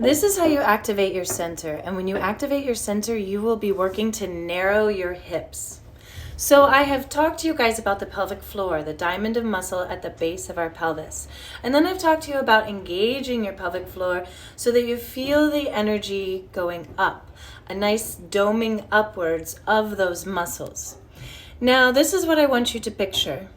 This is how you activate your center. And when you activate your center, you will be working to narrow your hips. So I have talked to you guys about the pelvic floor, the diamond of muscle at the base of our pelvis. And then I've talked to you about engaging your pelvic floor so that you feel the energy going up, a nice doming upwards of those muscles. Now, this is what I want you to picture.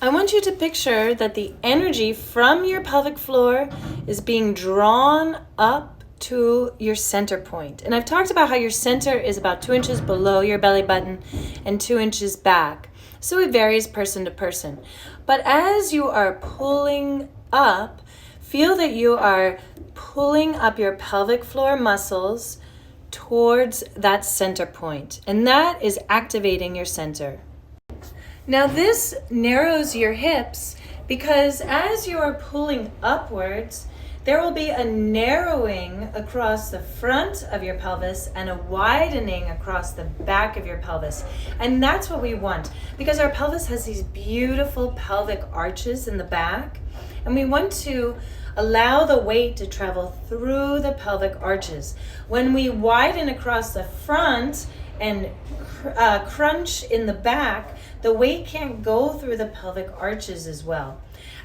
I want you to picture that the energy from your pelvic floor is being drawn up to your center point. And I've talked about how your center is about 2 inches below your belly button and 2 inches back. So it varies person to person. But as you are pulling up, feel that you are pulling up your pelvic floor muscles towards that center point. And that is activating your center. Now this narrows your hips because as you are pulling upwards, there will be a narrowing across the front of your pelvis and a widening across the back of your pelvis. And that's what we want because our pelvis has these beautiful pelvic arches in the back. And we want to allow the weight to travel through the pelvic arches. When we widen across the front and crunch in the back, the weight can't go through the pelvic arches as well.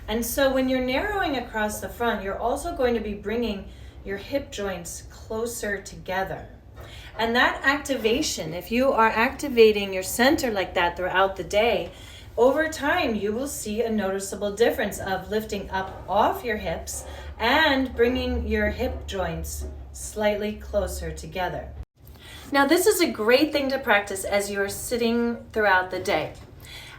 And so when you're narrowing across the front, you're also going to be bringing your hip joints closer together. And that activation, if you are activating your center like that throughout the day, over time you will see a noticeable difference of lifting up off your hips and bringing your hip joints slightly closer together. Now, this is a great thing to practice as you're sitting throughout the day.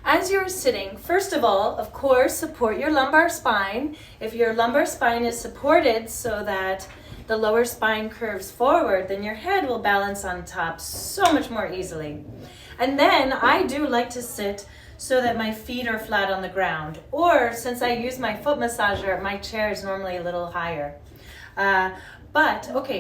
As you're sitting, first of all, of course, support your lumbar spine. If your lumbar spine is supported so that the lower spine curves forward, then your head will balance on top so much more easily. And then I do like to sit so that my feet are flat on the ground. Or since I use my foot massager, my chair is normally a little higher.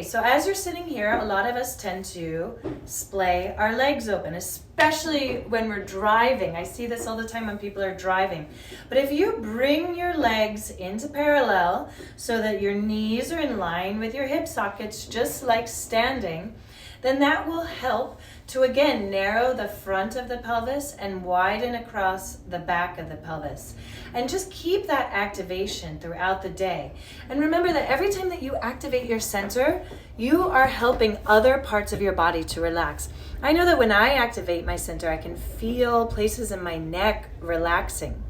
So as you're sitting here, a lot of us tend to splay our legs open, especially when we're driving. I see this all the time when people are driving. But if you bring your legs into parallel so that your knees are in line with your hip sockets, just like standing, then that will help to again narrow the front of the pelvis and widen across the back of the pelvis. And just keep that activation throughout the day. And remember that every time that you activate your center, you are helping other parts of your body to relax. I know that when I activate my center, I can feel places in my neck relaxing.